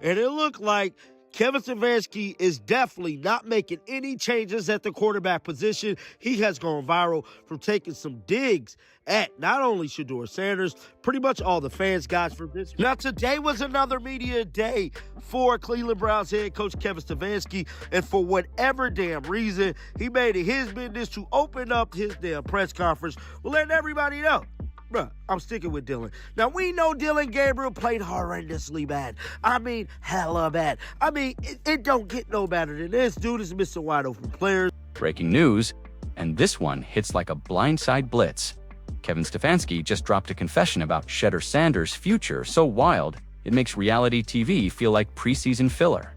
And it looked like Kevin Stefanski is definitely not making any changes at the quarterback position. He has gone viral from taking some digs at not only Shedeur Sanders, pretty much all the fans, guys, from this. Now, today was another media day for Cleveland Browns head coach Kevin Stefanski, and for whatever damn reason, he made it his business to open up his damn press conference, letting everybody know, bruh, I'm sticking with Dillon. Now, we know Dillon Gabriel played horrendously bad. I mean, hella bad. I mean, it don't get no better than this. Dude is missing wide open players. Breaking news, and this one hits like a blindside blitz. Kevin Stefanski just dropped a confession about Shedeur Sanders' future so wild, it makes reality TV feel like preseason filler.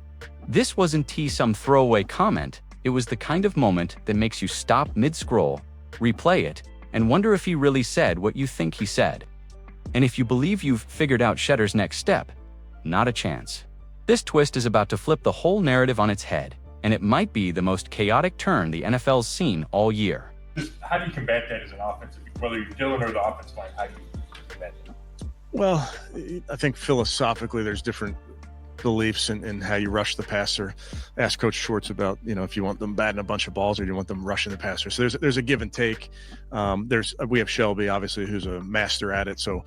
This wasn't some throwaway comment, it was the kind of moment that makes you stop mid-scroll, replay it, and wonder if he really said what you think he said. And if you believe you've figured out Shedeur's next step, not a chance. This twist is about to flip the whole narrative on its head, and it might be the most chaotic turn the NFL's seen all year. How do you combat that as an offensive, whether you're Dillon or the offensive line, how do you combat that? Well, I think philosophically there's different beliefs in how you rush the passer. Ask Coach Schwartz about, if you want them batting a bunch of balls or you want them rushing the passer. So there's a give and take. We have Shelby, obviously, who's a master at it. So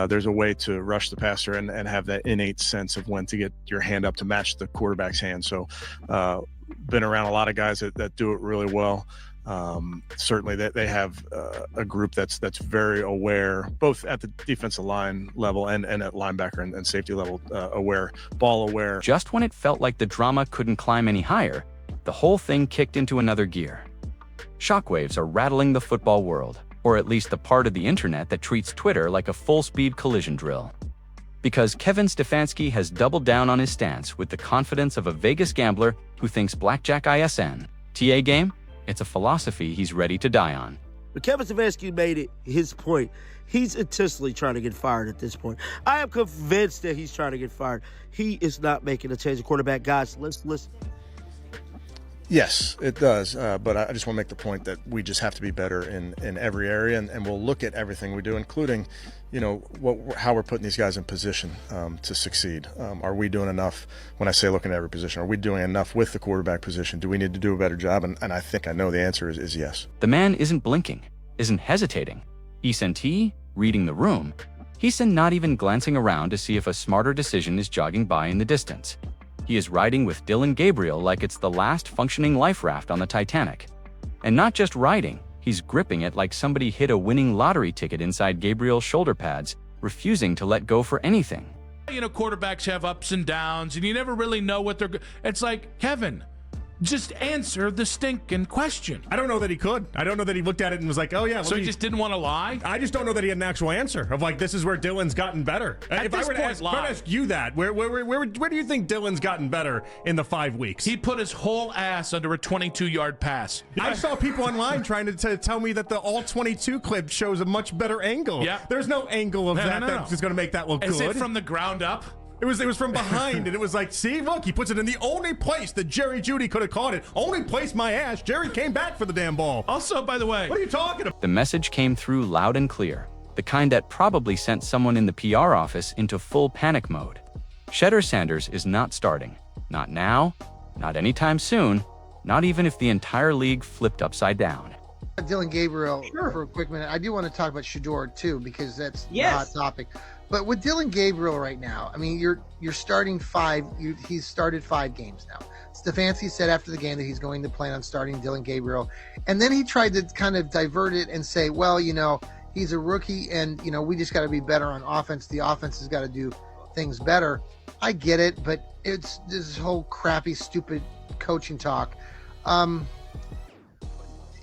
there's a way to rush the passer and have that innate sense of when to get your hand up to match the quarterback's hand. So been around a lot of guys that do it really well. Certainly they have a group that's very aware, both at the defensive line level and at linebacker and safety level, ball aware. Just when it felt like the drama couldn't climb any higher, the whole thing kicked into another gear. Shockwaves are rattling the football world, or at least the part of the internet that treats Twitter like a full-speed collision drill. Because Kevin Stefanski has doubled down on his stance with the confidence of a Vegas gambler who thinks Blackjack ISN, TA game, it's a philosophy he's ready to die on. But Kevin Stefanski made it his point. He's intentionally trying to get fired at this point. I am convinced that he's trying to get fired. He is not making a change of quarterback. Guys, let's listen. Yes, it does. But I just want to make the point that we just have to be better in every area, and we'll look at everything we do, including, how we're putting these guys in position to succeed. Are we doing enough? When I say looking at every position, are we doing enough with the quarterback position? Do we need to do a better job? And I think I know the answer is yes. The man isn't blinking, isn't hesitating. Isn't reading the room? He's not even glancing around to see if a smarter decision is jogging by in the distance. He is riding with Dillon Gabriel like it's the last functioning life raft on the Titanic. And not just riding, he's gripping it like somebody hid a winning lottery ticket inside Gabriel's shoulder pads, refusing to let go for anything. Quarterbacks have ups and downs, and you never really know what they're... It's like, Kevin, just answer the stinking question. I don't know that he could. I don't know that he looked at it and was like, oh, yeah. So he just didn't want to lie? I just don't know that he had an actual answer of like, this is where Dillon's gotten better. If I were to ask you that, where do you think Dillon's gotten better in the 5 weeks? He put his whole ass under a 22-yard pass. I saw people online trying to tell me that the all-22 clip shows a much better angle. Yeah. There's no angle of that's just going to make that look good. Is it from the ground up? It was from behind, and it was like, see, look, he puts it in the only place that Jerry Jeudy could have caught it. Only place my ass. Jerry came back for the damn ball. Also, by the way, what are you talking about? The message came through loud and clear, the kind that probably sent someone in the PR office into full panic mode. Shedeur Sanders is not starting. Not now, not anytime soon, not even if the entire league flipped upside down. Dillon Gabriel, for a quick minute. I do want to talk about Shedeur too, because that's a hot topic. But with Dillon Gabriel right now, I mean, you're starting he's started 5 games now. Stefanski said after the game that he's going to plan on starting Dillon Gabriel. And then he tried to kind of divert it and say, well, he's a rookie and, we just got to be better on offense. The offense has got to do things better. I get it, but it's this whole crappy, stupid coaching talk.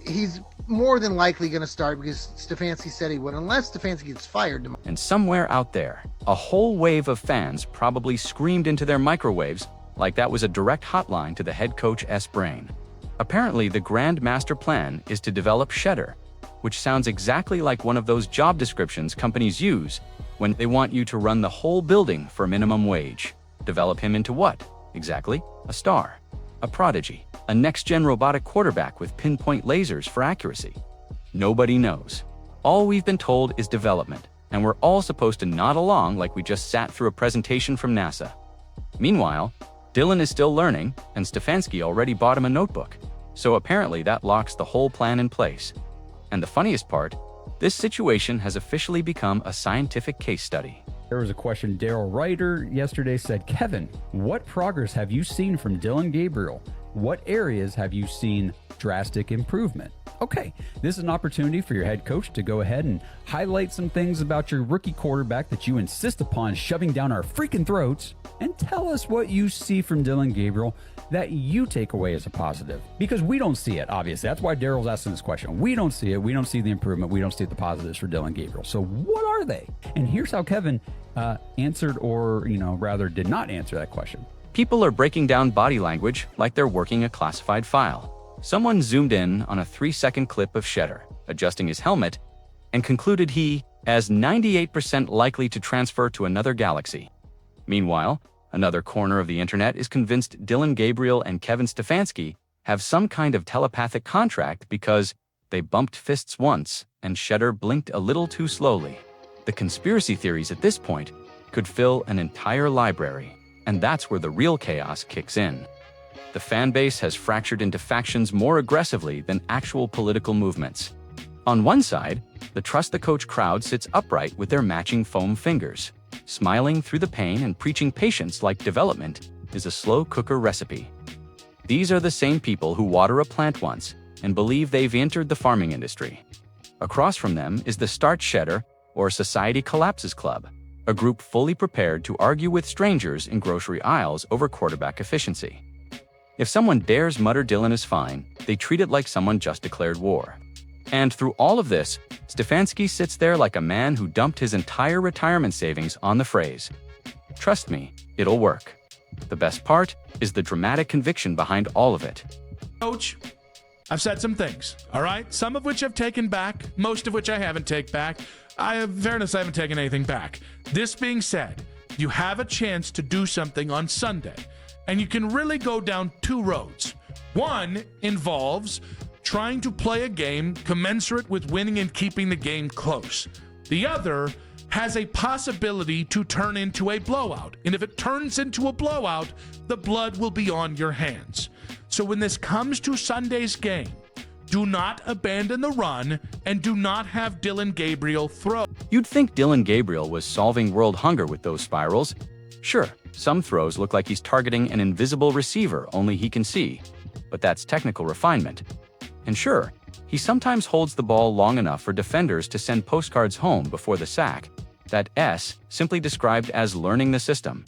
He's more than likely going to start because Stefanski said he would, unless Stefanski gets fired. And somewhere out there, a whole wave of fans probably screamed into their microwaves like that was a direct hotline to the head coach's brain. Apparently, the grand master plan is to develop Shedeur, which sounds exactly like one of those job descriptions companies use when they want you to run the whole building for minimum wage. Develop him into what, exactly? A star, a prodigy, a next-gen robotic quarterback with pinpoint lasers for accuracy. Nobody knows. All we've been told is development, and we're all supposed to nod along like we just sat through a presentation from NASA. Meanwhile, Dillon is still learning, and Stefanski already bought him a notebook. So apparently that locks the whole plan in place. And the funniest part, this situation has officially become a scientific case study. There was a question. Daryl Ryder yesterday said, Kevin, what progress have you seen from Dillon Gabriel? What areas have you seen drastic improvement? Okay, this is an opportunity for your head coach to go ahead and highlight some things about your rookie quarterback that you insist upon shoving down our freaking throats, and tell us what you see from Dillon Gabriel that you take away as a positive. Because we don't see it, obviously. That's why Daryl's asking this question. We don't see it. We don't see the improvement. We don't see the positives for Dillon Gabriel. So what are they? And here's how Kevin answered, or rather did not answer that question. People are breaking down body language like they're working a classified file. Someone zoomed in on a 3-second clip of Shedeur adjusting his helmet and concluded he is 98% likely to transfer to another galaxy. Meanwhile, another corner of the internet is convinced Dillon Gabriel and Kevin Stefanski have some kind of telepathic contract because they bumped fists once and Shedeur blinked a little too slowly. The conspiracy theories at this point could fill an entire library, and that's where the real chaos kicks in. The fan base has fractured into factions more aggressively than actual political movements. On one side, the trust the coach crowd sits upright with their matching foam fingers, smiling through the pain and preaching patience like development is a slow cooker recipe. These are the same people who water a plant once and believe they've entered the farming industry. Across from them is the Start Shedeur or Society Collapses Club, a group fully prepared to argue with strangers in grocery aisles over quarterback efficiency. If someone dares mutter Dillon is fine, they treat it like someone just declared war. And through all of this, Stefanski sits there like a man who dumped his entire retirement savings on the phrase, "Trust me, it'll work." The best part is the dramatic conviction behind all of it. Coach, I've said some things, all right? Some of which I've taken back, most of which I haven't taken back. In fairness, I haven't taken anything back. This being said, you have a chance to do something on Sunday, and you can really go down two roads. One involves trying to play a game commensurate with winning and keeping the game close. The other has a possibility to turn into a blowout. And if it turns into a blowout, the blood will be on your hands. So when this comes to Sunday's game, do not abandon the run and do not have Dillon Gabriel throw. You'd think Dillon Gabriel was solving world hunger with those spirals. Sure, some throws look like he's targeting an invisible receiver only he can see, but that's technical refinement. And sure, he sometimes holds the ball long enough for defenders to send postcards home before the sack. That S simply described as learning the system.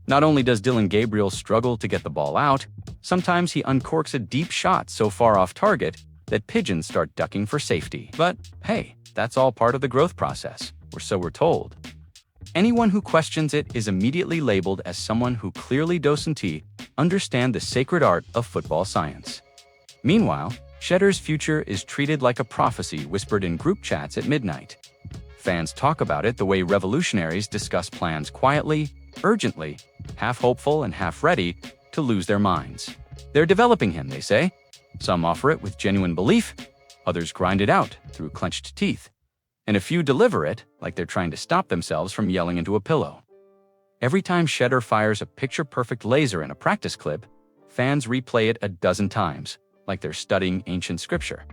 Not only does Dillon Gabriel struggle to get the ball out, sometimes he uncorks a deep shot so far off target that pigeons start ducking for safety. But hey, that's all part of the growth process, or so we're told. Anyone who questions it is immediately labeled as someone who clearly doesn't understand the sacred art of football science. Meanwhile, Shedeur's future is treated like a prophecy whispered in group chats at midnight. Fans talk about it the way revolutionaries discuss plans quietly, urgently, half hopeful and half ready to lose their minds. They're developing him, they say. Some offer it with genuine belief, others grind it out through clenched teeth, and a few deliver it like they're trying to stop themselves from yelling into a pillow. Every time Shedeur fires a picture-perfect laser in a practice clip, fans replay it a dozen times, like they're studying ancient scripture,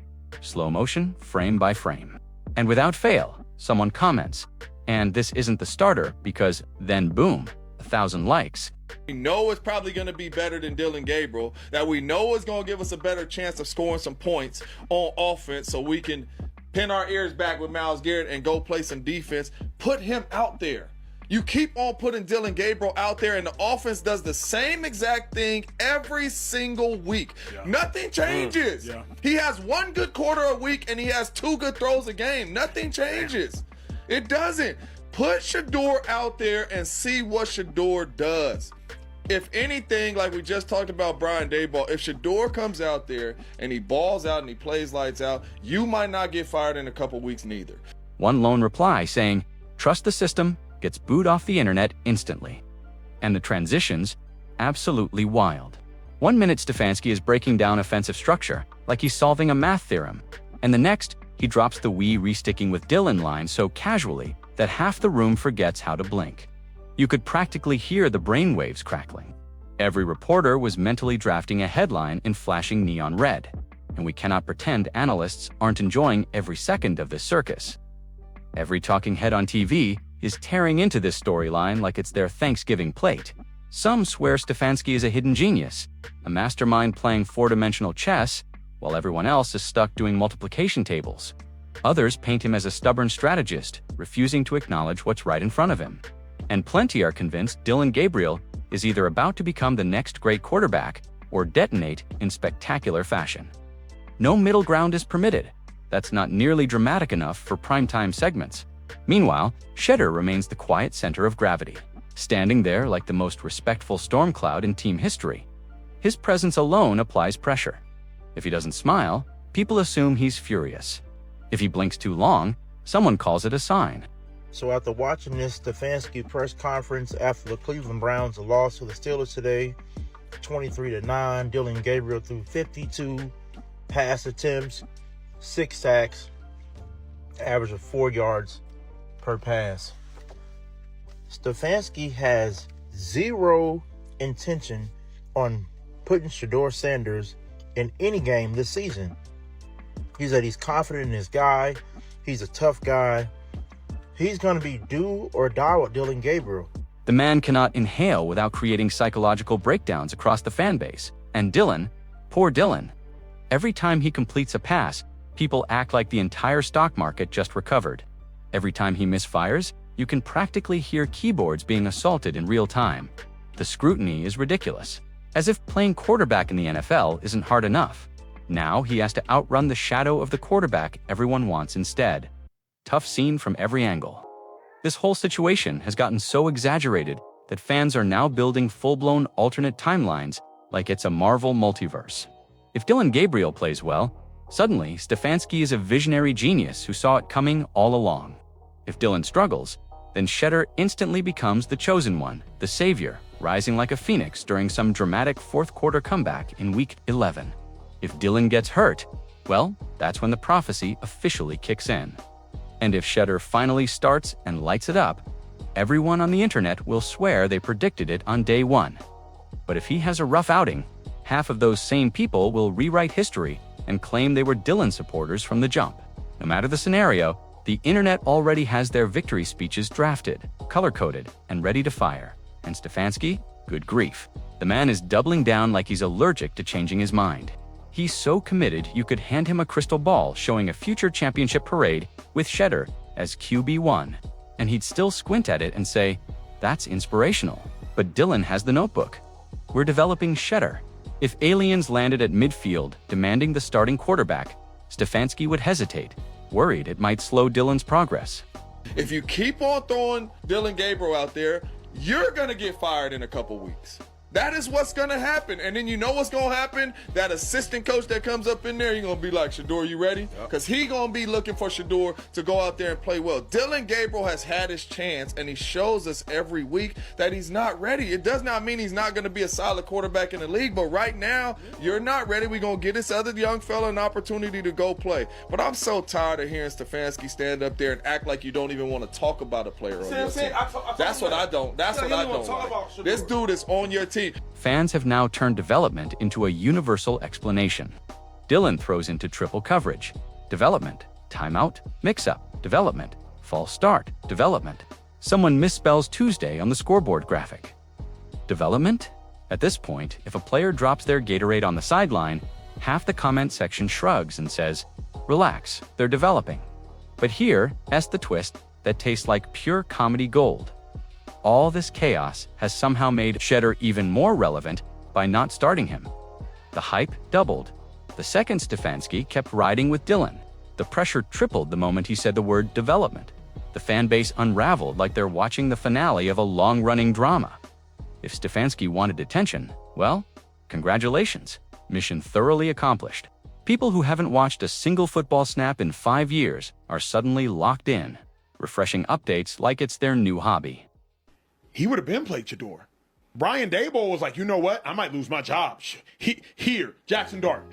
slow motion, frame by frame. And without fail, someone comments, and this isn't the starter because then boom, 1,000 likes. We know it's probably going to be better than Dillon Gabriel, that we know is going to give us a better chance of scoring some points on offense so we can pin our ears back with Myles Garrett and go play some defense. Put him out there. You keep on putting Dillon Gabriel out there and the offense does the same exact thing every single week. Yeah. Nothing changes. Yeah. He has one good quarter a week and he has 2 good throws a game. Nothing changes. It doesn't. Put Shedeur out there and see what Shedeur does. If anything, like we just talked about Brian Daboll, if Shedeur comes out there and he balls out and he plays lights out, you might not get fired in a couple weeks neither. One lone reply saying, "Trust the system," gets booed off the internet instantly. And the transitions, absolutely wild. 1 minute Stefanski is breaking down offensive structure, like he's solving a math theorem. And the next, he drops the "we resticking with Dillon" line so casually that half the room forgets how to blink. You could practically hear the brainwaves crackling. Every reporter was mentally drafting a headline in flashing neon red, and we cannot pretend analysts aren't enjoying every second of this circus. Every talking head on TV is tearing into this storyline like it's their Thanksgiving plate. Some swear Stefanski is a hidden genius, a mastermind playing four-dimensional chess, while everyone else is stuck doing multiplication tables. Others paint him as a stubborn strategist, refusing to acknowledge what's right in front of him. And plenty are convinced Dillon Gabriel is either about to become the next great quarterback or detonate in spectacular fashion. No middle ground is permitted. That's not nearly dramatic enough for primetime segments. Meanwhile, Shedeur remains the quiet center of gravity, standing there like the most respectful storm cloud in team history. His presence alone applies pressure. If he doesn't smile, people assume he's furious. If he blinks too long, someone calls it a sign. So after watching this Stefanski press conference after the Cleveland Browns lost to the Steelers today, 23-9, Dillon Gabriel threw 52 pass attempts, 6 sacks, average of 4 yards per pass. Stefanski has zero intention on putting Shedeur Sanders in any game this season. He said he's confident in his guy. He's a tough guy. He's going to be do or die with Dillon Gabriel. The man cannot inhale without creating psychological breakdowns across the fan base. And Dillon, poor Dillon. Every time he completes a pass, people act like the entire stock market just recovered. Every time he misfires, you can practically hear keyboards being assaulted in real time. The scrutiny is ridiculous, as if playing quarterback in the NFL isn't hard enough. Now he has to outrun the shadow of the quarterback everyone wants instead. Tough scene from every angle. This whole situation has gotten so exaggerated that fans are now building full-blown alternate timelines like it's a Marvel multiverse. If Dillon Gabriel plays well, suddenly Stefanski is a visionary genius who saw it coming all along. If Dillon struggles, then Shedeur instantly becomes the chosen one, the savior, rising like a phoenix during some dramatic fourth-quarter comeback in Week 11. If Dillon gets hurt, well, that's when the prophecy officially kicks in. And if Shedeur finally starts and lights it up, everyone on the internet will swear they predicted it on day one. But if he has a rough outing, half of those same people will rewrite history and claim they were Dillon supporters from the jump. No matter the scenario, the internet already has their victory speeches drafted, color-coded, and ready to fire. And Stefanski? Good grief. The man is doubling down like he's allergic to changing his mind. He's so committed you could hand him a crystal ball showing a future championship parade with Shedeur as QB1, and he'd still squint at it and say, that's inspirational. But Dillon has the notebook. We're developing Shedeur. If aliens landed at midfield demanding the starting quarterback, Stefanski would hesitate, worried it might slow Dillon's progress. If you keep on throwing Dillon Gabriel out there, you're going to get fired in a couple weeks. That is what's going to happen. And then you know what's going to happen? That assistant coach that comes up in there, you're going to be like, Shedeur, you ready? Because he's going to be looking for Shedeur to go out there and play well. Dillon Gabriel has had his chance, and he shows us every week that he's not ready. It does not mean he's not going to be a solid quarterback in the league, but right now, you're not ready. We're going to get this other young fella an opportunity to go play. But I'm so tired of hearing Stefanski stand up there and act like you don't even want to talk about a player on your team. That's what I don't. That's what I don't like. This dude is on your team. Fans have now turned development into a universal explanation. Dillon throws into triple coverage, development, timeout, mix-up, development, false start, development. Someone misspells Tuesday on the scoreboard graphic. Development? At this point, if a player drops their Gatorade on the sideline, half the comment section shrugs and says, relax, they're developing. But here, that's the twist that tastes like pure comedy gold. All this chaos has somehow made Shedeur even more relevant by not starting him. The hype doubled. The second Stefanski kept riding with Dillon. The pressure tripled the moment he said the word development. The fan base unraveled like they're watching the finale of a long-running drama. If Stefanski wanted attention, well, congratulations. Mission thoroughly accomplished. People who haven't watched a single football snap in 5 years are suddenly locked in, refreshing updates like it's their new hobby. He would have been played Shedeur. Brian Daboll was like, you know what? I might lose my job. Here, Jackson Dart.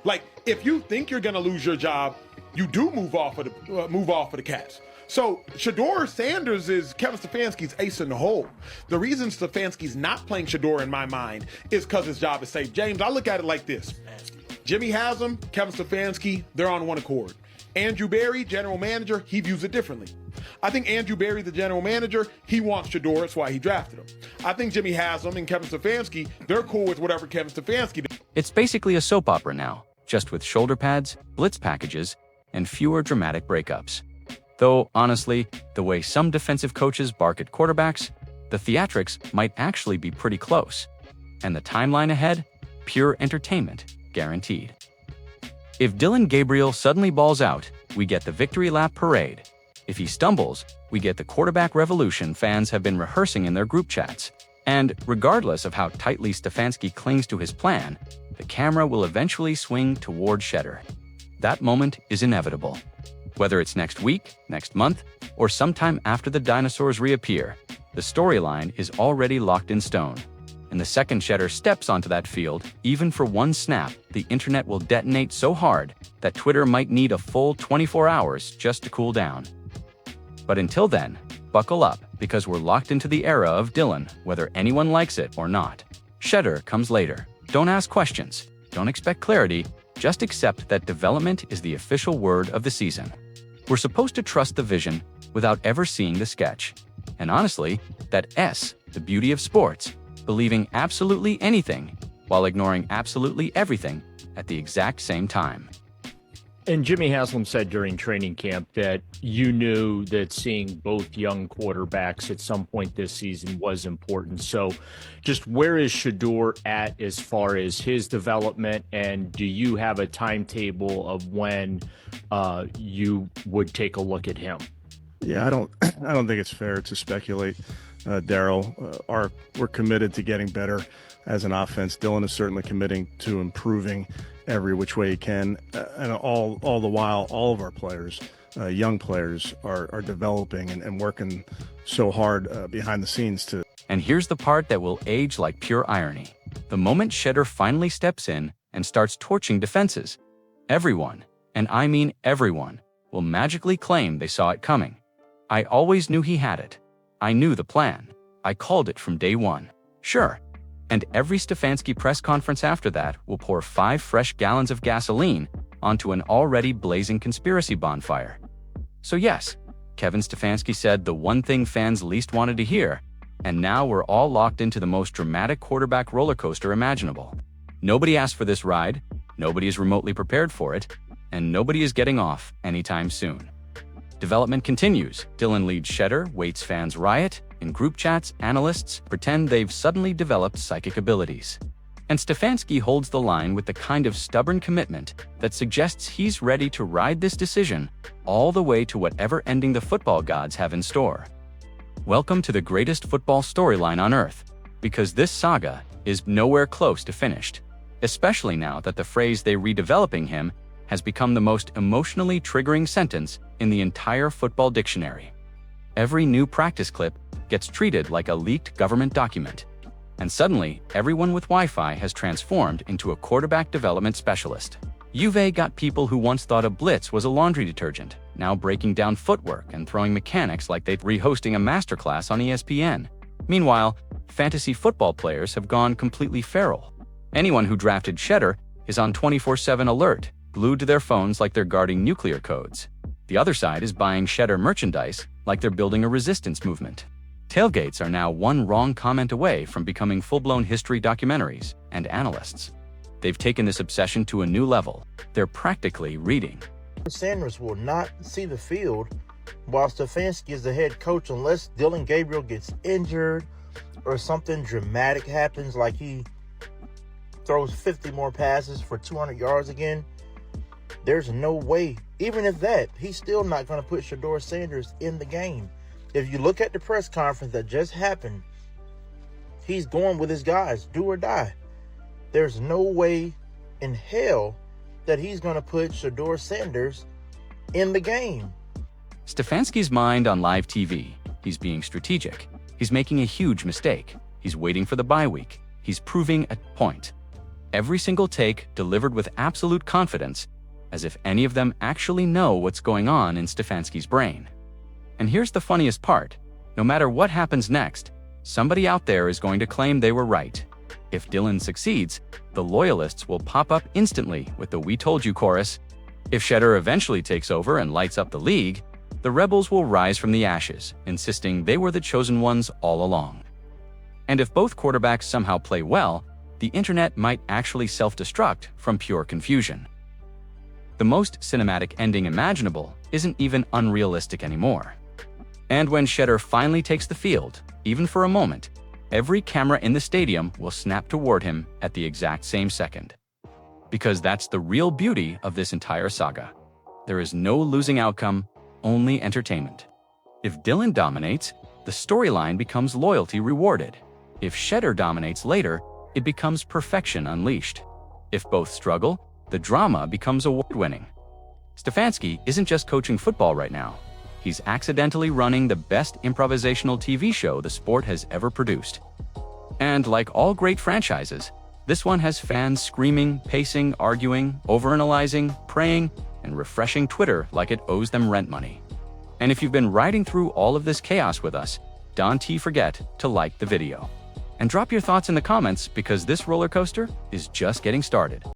Like, if you think you're gonna lose your job, you do move off of the Cats. So Shedeur Sanders is Kevin Stefanski's ace in the hole. The reason Stefanski's not playing Shedeur in my mind is because his job is safe. James, I look at it like this. Jimmy Haslam, Kevin Stefanski, they're on one accord. Andrew Berry, general manager, he views it differently. I think Andrew Berry, the general manager, he wants Shedeur, that's why he drafted him. I think Jimmy Haslam and Kevin Stefanski, they're cool with whatever Kevin Stefanski does. It's basically a soap opera now, just with shoulder pads, blitz packages, and fewer dramatic breakups. Though, honestly, the way some defensive coaches bark at quarterbacks, the theatrics might actually be pretty close. And the timeline ahead? Pure entertainment, guaranteed. If Dillon Gabriel suddenly balls out, we get the victory lap parade. If he stumbles, we get the quarterback revolution fans have been rehearsing in their group chats. And regardless of how tightly Stefanski clings to his plan, the camera will eventually swing toward Shedeur. That moment is inevitable. Whether it's next week, next month, or sometime after the dinosaurs reappear, the storyline is already locked in stone. And the second Shedeur steps onto that field, even for one snap, the internet will detonate so hard that Twitter might need a full 24 hours just to cool down. But until then, buckle up, because we're locked into the era of Dillon, whether anyone likes it or not. Shedeur comes later. Don't ask questions. Don't expect clarity. Just accept that development is the official word of the season. We're supposed to trust the vision without ever seeing the sketch. And honestly, that's the beauty of sports, believing absolutely anything while ignoring absolutely everything at the exact same time. And Jimmy Haslam said during training camp that you knew that seeing both young quarterbacks at some point this season was important. So just where is Shedeur at as far as his development, and do you have a timetable of when you would take a look at him? Yeah, I don't think it's fair to speculate, Daryl. We're committed to getting better as an offense. Dillon is certainly committing to improving every which way he can, and all the while, all of our players, young players, are developing and working so hard behind the scenes to. And here's the part that will age like pure irony. The moment Shedeur finally steps in and starts torching defenses, everyone, and I mean everyone, will magically claim they saw it coming. I always knew he had it. I knew the plan. I called it from day one. Sure. And every Stefanski press conference after that will pour 5 fresh gallons of gasoline onto an already blazing conspiracy bonfire. So yes, Kevin Stefanski said the one thing fans least wanted to hear, and now we're all locked into the most dramatic quarterback roller coaster imaginable. Nobody asked for this ride, nobody is remotely prepared for it, and nobody is getting off anytime soon. Development continues. Dillon leads Shedeur, waits fans riot. In group chats, analysts pretend they've suddenly developed psychic abilities. And Stefanski holds the line with the kind of stubborn commitment that suggests he's ready to ride this decision all the way to whatever ending the football gods have in store. Welcome to the greatest football storyline on earth, because this saga is nowhere close to finished, especially now that the phrase "they redeveloping him" has become the most emotionally triggering sentence in the entire football dictionary. Every new practice clip gets treated like a leaked government document. And suddenly, everyone with Wi-Fi has transformed into a quarterback development specialist. Juve got people who once thought a blitz was a laundry detergent, now breaking down footwork and throwing mechanics like they're rehosting a masterclass on ESPN. Meanwhile, fantasy football players have gone completely feral. Anyone who drafted Shedeur is on 24/7 alert, glued to their phones like they're guarding nuclear codes. The other side is buying Shedeur merchandise like they're building a resistance movement. Tailgates are now one wrong comment away from becoming full-blown history documentaries and analysts. They've taken this obsession to a new level. They're practically reading. Sanders will not see the field while Stefanski is the head coach unless Dillon Gabriel gets injured or something dramatic happens, like he throws 50 more passes for 200 yards again. There's no way, even if that, he's still not going to put Shedeur Sanders in the game. If you look at the press conference that just happened, he's going with his guys, do or die. There's no way in hell that he's going to put Shedeur Sanders in the game. Stefanski's mind on live TV. He's being strategic. He's making a huge mistake. He's waiting for the bye week. He's proving a point. Every single take delivered with absolute confidence, as if any of them actually know what's going on in Stefanski's brain. And here's the funniest part. No matter what happens next, somebody out there is going to claim they were right. If Dillon succeeds, the loyalists will pop up instantly with the "We told you" chorus. If Shedeur eventually takes over and lights up the league, the rebels will rise from the ashes, insisting they were the chosen ones all along. And if both quarterbacks somehow play well, the internet might actually self-destruct from pure confusion. The most cinematic ending imaginable isn't even unrealistic anymore. And when Shedeur finally takes the field, even for a moment, every camera in the stadium will snap toward him at the exact same second. Because that's the real beauty of this entire saga. There is no losing outcome, only entertainment. If Dillon dominates, the storyline becomes loyalty rewarded. If Shedeur dominates later, it becomes perfection unleashed. If both struggle, the drama becomes award-winning. Stefanski isn't just coaching football right now. He's accidentally running the best improvisational TV show the sport has ever produced. And like all great franchises, this one has fans screaming, pacing, arguing, overanalyzing, praying, and refreshing Twitter like it owes them rent money. And if you've been riding through all of this chaos with us, don't forget to like the video. And drop your thoughts in the comments because this roller coaster is just getting started.